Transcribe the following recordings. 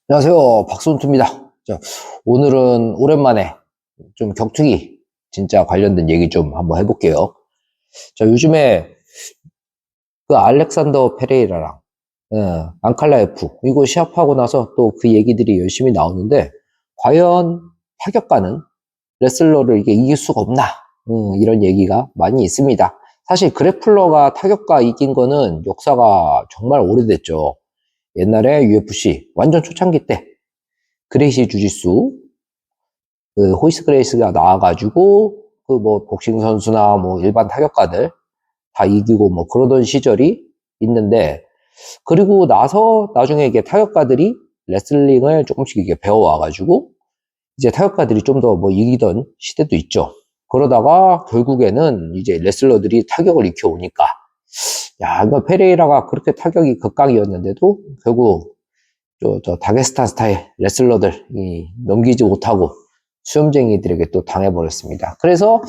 안녕하세요. 박선투입니다. 자, 오늘은 오랜만에 좀 격투기 진짜 관련된 얘기 좀 한번 해볼게요. 자, 요즘에 그 알렉산더 페레이라랑 안칼라에프 이거 시합하고 나서 또 그 얘기들이 열심히 나오는데 과연 타격가는 레슬러를 이게 이길 수가 없나? 이런 얘기가 많이 있습니다. 사실 그래플러가 타격가 이긴 거는 역사가 정말 오래됐죠. 옛날에 UFC 완전 초창기 때 그레이시 주짓수 그 호이스 그레이스가 나와가지고 그 뭐 복싱 선수나 뭐 일반 타격가들 다 이기고 뭐 그러던 시절이 있는데 그리고 나서 나중에 이게 타격가들이 레슬링을 조금씩 이게 배워와가지고 이제 타격가들이 좀 더 뭐 이기던 시대도 있죠. 그러다가 결국에는 이제 레슬러들이 타격을 익혀오니까 야 이거 페레이라가 그렇게 타격이 극강이었는데도 결국 저 다게스탄 스타일 레슬러들이 넘기지 못하고 수염쟁이들에게 또 당해버렸습니다. 그래서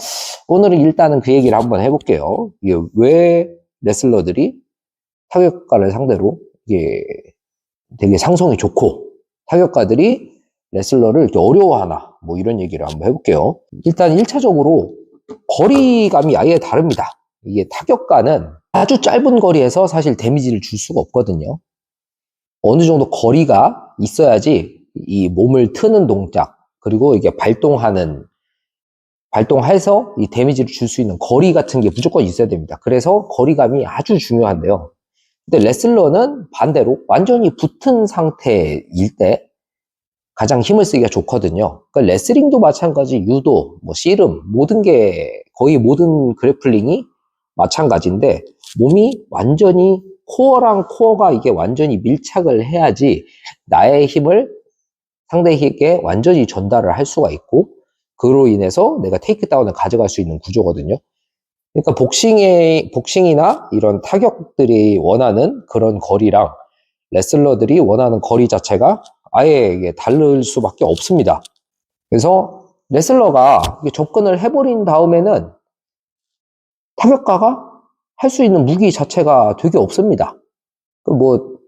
오늘은 일단은 그 얘기를 한번 해볼게요. 이게 왜 레슬러들이 타격가를 상대로 이게 되게 상성이 좋고 타격가들이 레슬러를 이렇게 어려워하나 뭐 이런 얘기를 한번 해볼게요. 일단 1차적으로 거리감이 아예 다릅니다. 이게 타격가는 아주 짧은 거리에서 사실 데미지를 줄 수가 없거든요. 어느 정도 거리가 있어야지 이 몸을 트는 동작 그리고 이게 발동해서 이 데미지를 줄 수 있는 거리 같은 게 무조건 있어야 됩니다. 그래서 거리감이 아주 중요한데요. 근데 레슬러는 반대로 완전히 붙은 상태일 때 가장 힘을 쓰기가 좋거든요. 그러니까 레슬링도 마찬가지, 유도, 뭐 씨름 모든 게 거의 모든 그래플링이 마찬가지인데 몸이 완전히 코어랑 코어가 이게 완전히 밀착을 해야지 나의 힘을 상대에게 완전히 전달을 할 수가 있고 그로 인해서 내가 테이크다운을 가져갈 수 있는 구조거든요. 그러니까 복싱이나 이런 타격들이 원하는 그런 거리랑 레슬러들이 원하는 거리 자체가 아예 이게 다를 수밖에 없습니다. 그래서 레슬러가 접근을 해버린 다음에는 타격가가 할 수 있는 무기 자체가 되게 없습니다. 뭐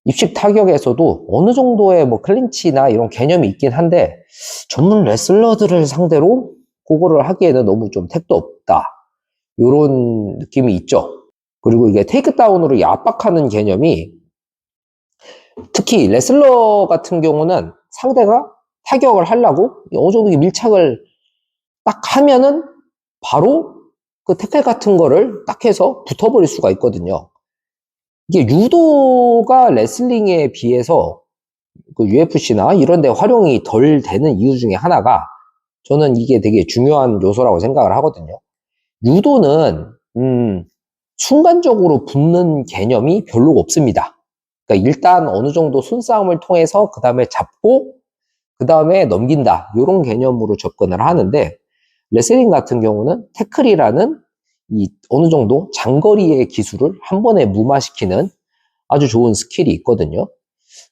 입식 타격에서도 어느 정도의 뭐 클린치나 이런 개념이 있긴 한데 전문 레슬러들을 상대로 그거를 하기에는 너무 좀 택도 없다. 이런 느낌이 있죠. 그리고 이게 테이크다운으로 압박하는 개념이 특히 레슬러 같은 경우는 상대가 타격을 하려고 어느 정도 밀착을 딱 하면은 바로 그 태클 같은 거를 딱 해서 붙어버릴 수가 있거든요. 이게 유도가 레슬링에 비해서 그 UFC나 이런 데 활용이 덜 되는 이유 중에 하나가 저는 이게 되게 중요한 요소라고 생각을 하거든요. 유도는 순간적으로 붙는 개념이 별로 없습니다. 그러니까 일단 어느 정도 손싸움을 통해서 그 다음에 잡고 그 다음에 넘긴다 이런 개념으로 접근을 하는데 레슬링 같은 경우는 태클이라는 이 어느 정도 장거리의 기술을 한 번에 무마시키는 아주 좋은 스킬이 있거든요.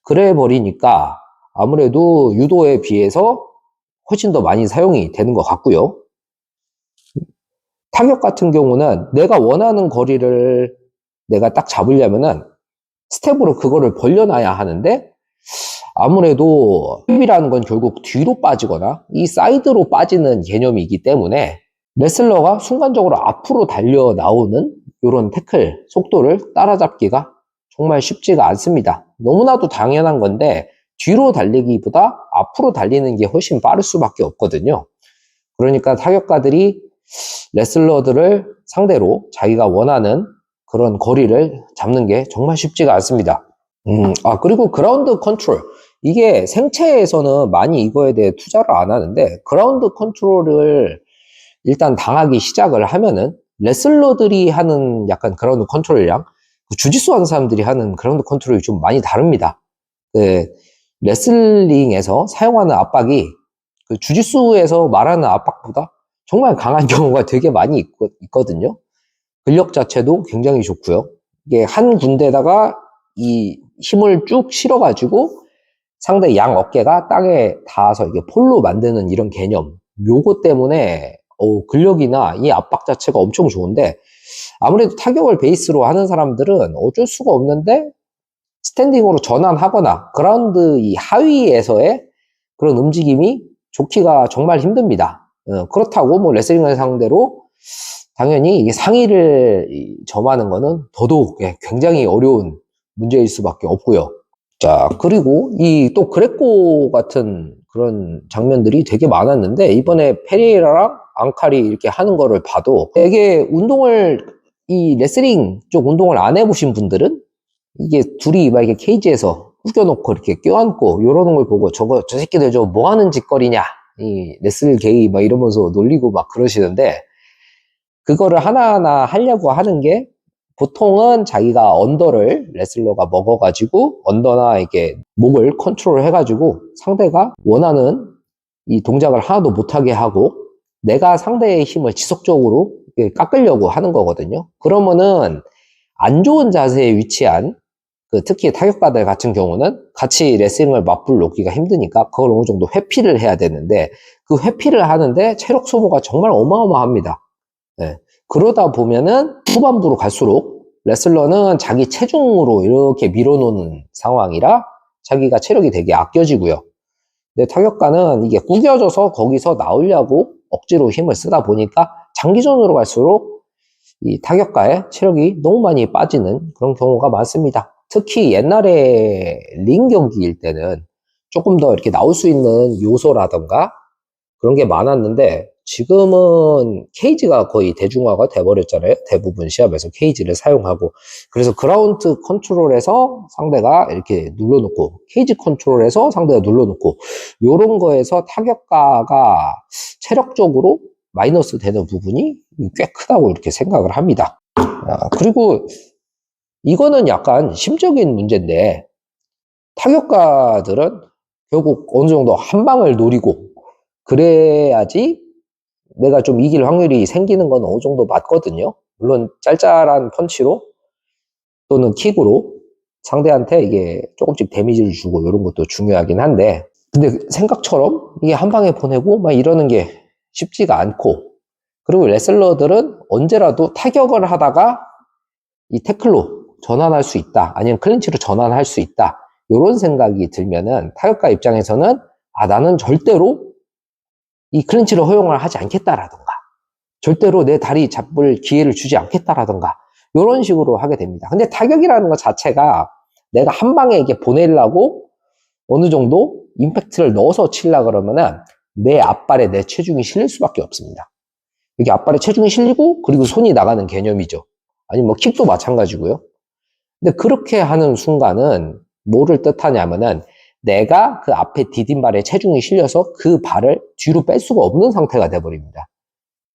그래 버리니까 아무래도 유도에 비해서 훨씬 더 많이 사용이 되는 것 같고요. 타격 같은 경우는 내가 원하는 거리를 내가 딱 잡으려면은 스텝으로 그거를 벌려놔야 하는데 아무래도 힙이라는 건 결국 뒤로 빠지거나 이 사이드로 빠지는 개념이기 때문에 레슬러가 순간적으로 앞으로 달려 나오는 이런 태클 속도를 따라잡기가 정말 쉽지가 않습니다. 너무나도 당연한 건데 뒤로 달리기보다 앞으로 달리는 게 훨씬 빠를 수밖에 없거든요. 그러니까 타격가들이 레슬러들을 상대로 자기가 원하는 그런 거리를 잡는 게 정말 쉽지가 않습니다. 그리고 그라운드 컨트롤. 이게 생체에서는 많이 이거에 대해 투자를 안 하는데, 그라운드 컨트롤을 일단 당하기 시작을 하면은, 레슬러들이 하는 약간 그라운드 컨트롤이랑, 주짓수 하는 사람들이 하는 그라운드 컨트롤이 좀 많이 다릅니다. 그, 레슬링에서 사용하는 압박이, 그 주짓수에서 말하는 압박보다 정말 강한 경우가 되게 많이 있거든요. 근력 자체도 굉장히 좋고요. 이게 한 군데다가 이 힘을 쭉 실어가지고 상대 양 어깨가 땅에 닿아서 이게 폴로 만드는 이런 개념. 요거 때문에 근력이나 이 압박 자체가 엄청 좋은데 아무래도 타격을 베이스로 하는 사람들은 어쩔 수가 없는데 스탠딩으로 전환하거나 그라운드 이 하위에서의 그런 움직임이 좋기가 정말 힘듭니다. 그렇다고 뭐 레슬링을 상대로 당연히 이게 상의를 점하는 거는 더더욱 굉장히 어려운 문제일 수밖에 없고요. 자, 그리고 이 또 그레코 같은 그런 장면들이 되게 많았는데 이번에 페레이라랑 앙칼이 이렇게 하는 거를 봐도 되게 운동을 이 레슬링 쪽 운동을 안 해보신 분들은 이게 둘이 막 이렇게 케이지에서 우겨놓고 이렇게 껴안고 이러는 걸 보고 저 새끼들 저 뭐 하는 짓거리냐 이 레슬 게이 막 이러면서 놀리고 막 그러시는데 그거를 하나하나 하려고 하는 게 보통은 자기가 언더를 레슬러가 먹어가지고 언더나 이렇게 목을 컨트롤 해가지고 상대가 원하는 이 동작을 하나도 못하게 하고 내가 상대의 힘을 지속적으로 깎으려고 하는 거거든요. 그러면은 안 좋은 자세에 위치한 특히 타격가들 같은 경우는 같이 레슬링을 맞불 놓기가 힘드니까 그걸 어느 정도 회피를 해야 되는데 그 회피를 하는데 체력 소모가 정말 어마어마합니다. 네. 그러다 보면은 후반부로 갈수록 레슬러는 자기 체중으로 이렇게 밀어놓는 상황이라 자기가 체력이 되게 아껴지고요. 근데 타격가는 이게 구겨져서 거기서 나오려고 억지로 힘을 쓰다 보니까 장기전으로 갈수록 이 타격가의 체력이 너무 많이 빠지는 그런 경우가 많습니다. 특히 옛날에 링 경기일 때는 조금 더 이렇게 나올 수 있는 요소라던가 그런 게 많았는데 지금은 케이지가 거의 대중화가 돼버렸잖아요. 대부분 시합에서 케이지를 사용하고 그래서 그라운드 컨트롤에서 상대가 이렇게 눌러놓고 케이지 컨트롤에서 상대가 눌러놓고 이런 거에서 타격가가 체력적으로 마이너스 되는 부분이 꽤 크다고 이렇게 생각을 합니다. 그리고 이거는 약간 심적인 문제인데 타격가들은 결국 어느 정도 한 방을 노리고 그래야지 내가 좀 이길 확률이 생기는 건 어느 정도 맞거든요. 물론 짤짤한 펀치로 또는 킥으로 상대한테 이게 조금씩 데미지를 주고 이런 것도 중요하긴 한데 근데 생각처럼 이게 한 방에 보내고 막 이러는 게 쉽지가 않고 그리고 레슬러들은 언제라도 타격을 하다가 이 태클로 전환할 수 있다 아니면 클린치로 전환할 수 있다 이런 생각이 들면은 타격가 입장에서는 나는 절대로 이 클린치를 허용을 하지 않겠다라던가 절대로 내 다리 잡을 기회를 주지 않겠다라던가 이런 식으로 하게 됩니다. 근데 타격이라는 것 자체가 내가 한 방에 이게 보내려고 어느 정도 임팩트를 넣어서 치려고 그러면은 내 앞발에 내 체중이 실릴 수밖에 없습니다. 여기 앞발에 체중이 실리고 그리고 손이 나가는 개념이죠. 아니면 뭐 킥도 마찬가지고요. 근데 그렇게 하는 순간은 뭐를 뜻하냐면은 내가 그 앞에 디딤발에 체중이 실려서 그 발을 뒤로 뺄 수가 없는 상태가 돼버립니다.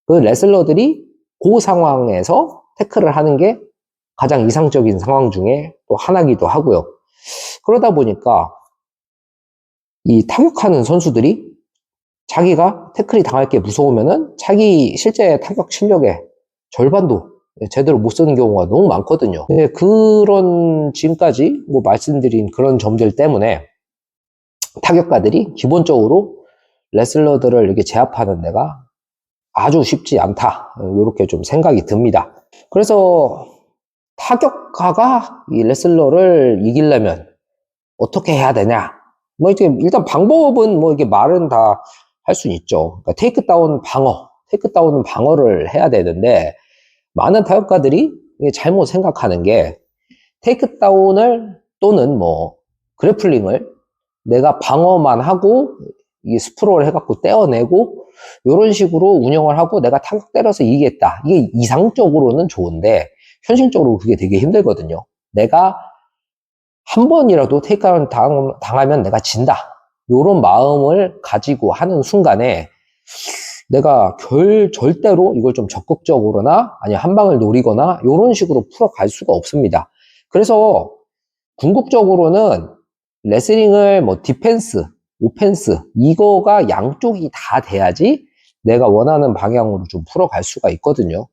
그 레슬러들이 그 상황에서 태클을 하는 게 가장 이상적인 상황 중에 또 하나기도 하고요. 그러다 보니까 이 타격하는 선수들이 자기가 태클이 당할 게 무서우면은 자기 실제 타격 실력의 절반도 제대로 못 쓰는 경우가 너무 많거든요. 그런 지금까지 뭐 말씀드린 그런 점들 때문에 타격가들이 기본적으로 레슬러들을 이렇게 제압하는 데가 아주 쉽지 않다. 이렇게 좀 생각이 듭니다. 그래서 타격가가 이 레슬러를 이기려면 어떻게 해야 되냐? 뭐 이게 일단 방법은 뭐 이게 말은 다 할 수는 있죠. 그러니까 테이크다운은 방어를 해야 되는데 많은 타격가들이 잘못 생각하는 게 테이크다운을 또는 뭐 그래플링을 내가 방어만 하고 이 스프롤 해갖고 떼어내고 이런 식으로 운영을 하고 내가 타격 때려서 이기겠다. 이게 이상적으로는 좋은데 현실적으로 그게 되게 힘들거든요. 내가 한 번이라도 테이크다운 당하면 내가 진다. 이런 마음을 가지고 하는 순간에 내가 절대로 이걸 좀 적극적으로나 아니면 한 방을 노리거나 이런 식으로 풀어갈 수가 없습니다. 그래서 궁극적으로는 레슬링을 뭐 디펜스, 오펜스 이거가 양쪽이 다 돼야지 내가 원하는 방향으로 좀 풀어갈 수가 있거든요.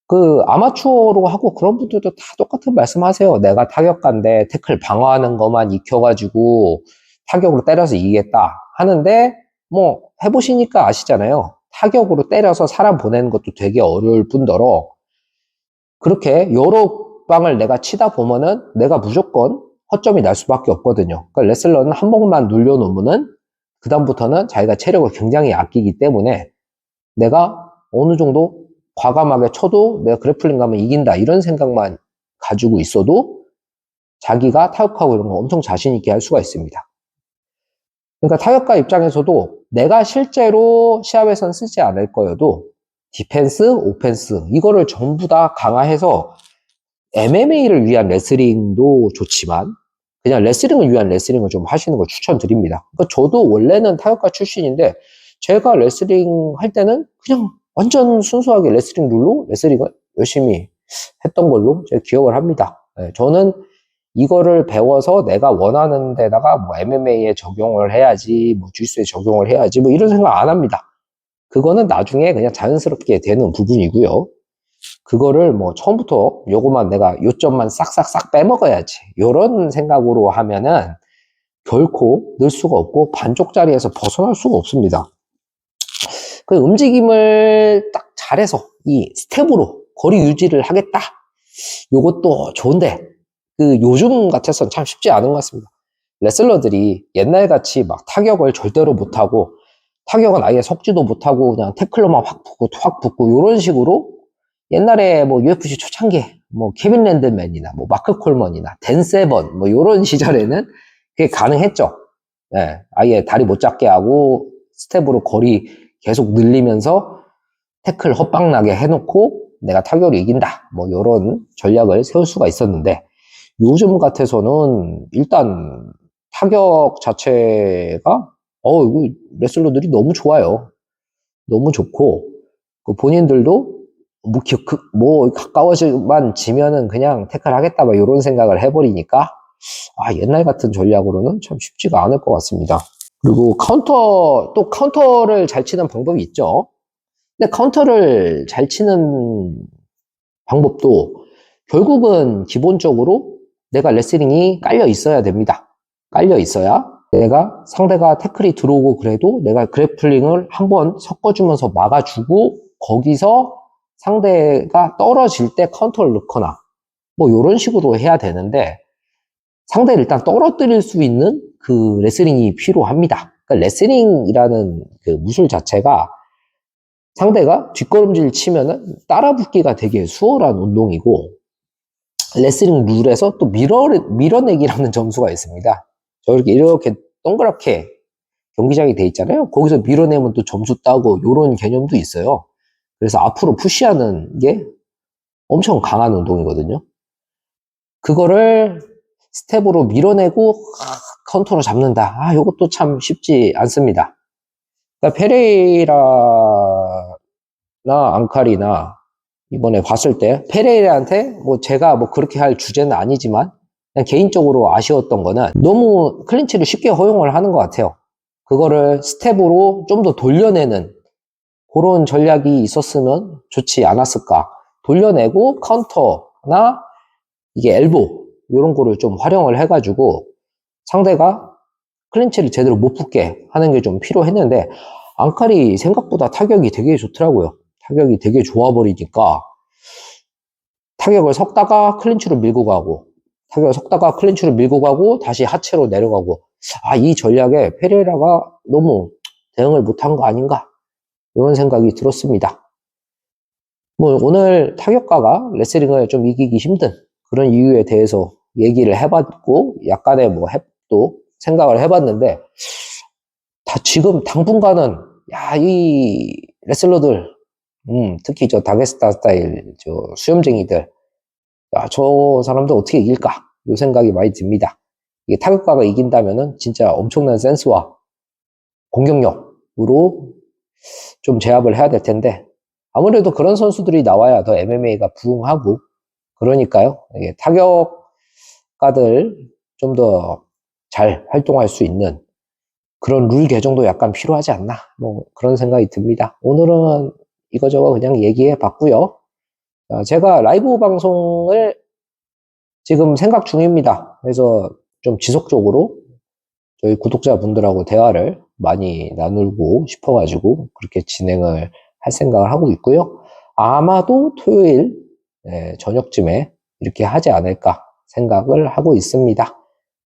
그 아마추어로 하고 그런 분들도 다 똑같은 말씀 하세요. 내가 타격가인데 태클 방어하는 것만 익혀가지고 타격으로 때려서 이기겠다 하는데 뭐 해보시니까 아시잖아요. 타격으로 때려서 사람 보내는 것도 되게 어려울 뿐더러 그렇게 여러 역방을 내가 치다 보면은 내가 무조건 허점이 날 수밖에 없거든요. 그러니까 레슬러는 한 번만 눌려놓으면은 그다음부터는 자기가 체력을 굉장히 아끼기 때문에 내가 어느 정도 과감하게 쳐도 내가 그래플링 가면 이긴다 이런 생각만 가지고 있어도 자기가 타격하고 이런 거 엄청 자신 있게 할 수가 있습니다. 그러니까 타격가 입장에서도 내가 실제로 시합에선 쓰지 않을 거여도 디펜스, 오펜스 이거를 전부 다 강화해서 MMA를 위한 레슬링도 좋지만 그냥 레슬링을 위한 레슬링을 좀 하시는 걸 추천드립니다. 그러니까 저도 원래는 타격가 출신인데 제가 레슬링 할 때는 그냥 완전 순수하게 레슬링 룰로 레슬링을 열심히 했던 걸로 제가 기억을 합니다. 네, 저는 이거를 배워서 내가 원하는 데다가 뭐 MMA에 적용을 해야지, 뭐 주짓수에 적용을 해야지, 뭐 이런 생각 안 합니다. 그거는 나중에 그냥 자연스럽게 되는 부분이고요. 그거를 뭐 처음부터 요거만 내가 요점만 싹싹싹 빼먹어야지. 요런 생각으로 하면은 결코 늘 수가 없고 반쪽짜리에서 벗어날 수가 없습니다. 그 움직임을 딱 잘해서 이 스텝으로 거리 유지를 하겠다. 요것도 좋은데 그 요즘 같아서는 참 쉽지 않은 것 같습니다. 레슬러들이 옛날같이 막 타격을 절대로 못하고 타격은 아예 섞지도 못하고 그냥 태클로만 확 붙고 이런 식으로 옛날에 뭐 UFC 초창기 뭐 케빈 랜드맨이나 뭐 마크 콜먼이나 댄 세번 뭐 이런 시절에는 그게 가능했죠. 네, 아예 다리 못 잡게 하고 스텝으로 거리 계속 늘리면서 태클 헛방나게 해놓고 내가 타격을 이긴다. 뭐 이런 전략을 세울 수가 있었는데 요즘 같아서는 일단 타격 자체가 이거 레슬러들이 너무 좋아요. 너무 좋고 그 본인들도 뭐 가까워지만 지면은 그냥 태클 하겠다 막 이런 생각을 해버리니까 옛날 같은 전략으로는 참 쉽지가 않을 것 같습니다. 그리고 또 카운터를 잘 치는 방법이 있죠. 근데 카운터를 잘 치는 방법도 결국은 기본적으로 내가 레슬링이 깔려 있어야 됩니다. 깔려 있어야 내가 상대가 태클이 들어오고 그래도 내가 그래플링을 한번 섞어주면서 막아주고 거기서 상대가 떨어질 때 카운터를 넣거나 뭐 이런 식으로 해야 되는데 상대를 일단 떨어뜨릴 수 있는 그 레슬링이 필요합니다. 그러니까 레슬링이라는 그 무술 자체가 상대가 뒷걸음질 치면은 따라붙기가 되게 수월한 운동이고 레슬링 룰에서 또 밀어내기라는 점수가 있습니다. 이렇게 동그랗게 경기장이 돼 있잖아요. 거기서 밀어내면 또 점수 따고 이런 개념도 있어요. 그래서 앞으로 푸시하는 게 엄청 강한 운동이거든요. 그거를 스텝으로 밀어내고 카운터로 잡는다. 이것도 참 쉽지 않습니다. 그러니까 페레이라나 앙칼이나 이번에 봤을 때 페레이라한테 뭐 제가 뭐 그렇게 할 주제는 아니지만 그냥 개인적으로 아쉬웠던 거는 너무 클린치를 쉽게 허용을 하는 것 같아요. 그거를 스텝으로 좀 더 돌려내는 그런 전략이 있었으면 좋지 않았을까. 돌려내고 카운터나 이게 엘보 이런 거를 좀 활용을 해가지고 상대가 클린치를 제대로 못 붙게 하는 게 좀 필요했는데 앙칼이 생각보다 타격이 되게 좋더라고요. 타격이 되게 좋아버리니까 타격을 섞다가 클린치로 밀고 가고 타격을 섞다가 클린치로 밀고 가고 다시 하체로 내려가고 이 전략에 페레이라가 너무 대응을 못한 거 아닌가 이런 생각이 들었습니다. 뭐 오늘 타격가가 레슬링을 좀 이기기 힘든 그런 이유에 대해서 얘기를 해봤고 약간의 뭐 또 생각을 해봤는데 지금 당분간은 이 레슬러들 특히 저 다게스타 스타일 저 수염쟁이들 저 사람들 어떻게 이길까 이 생각이 많이 듭니다. 이게 타격가가 이긴다면은 진짜 엄청난 센스와 공격력으로 좀 제압을 해야 될 텐데 아무래도 그런 선수들이 나와야 더 MMA가 부흥하고 그러니까요. 이게 타격가들 좀 더 잘 활동할 수 있는 그런 룰 개정도 약간 필요하지 않나 뭐 그런 생각이 듭니다. 오늘은 이거저거 그냥 얘기해 봤고요. 제가 라이브 방송을 지금 생각 중입니다. 그래서 좀 지속적으로 저희 구독자분들하고 대화를 많이 나누고 싶어가지고 그렇게 진행을 할 생각을 하고 있고요. 아마도 토요일 저녁쯤에 이렇게 하지 않을까 생각을 하고 있습니다.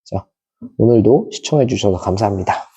자, 오늘도 시청해 주셔서 감사합니다.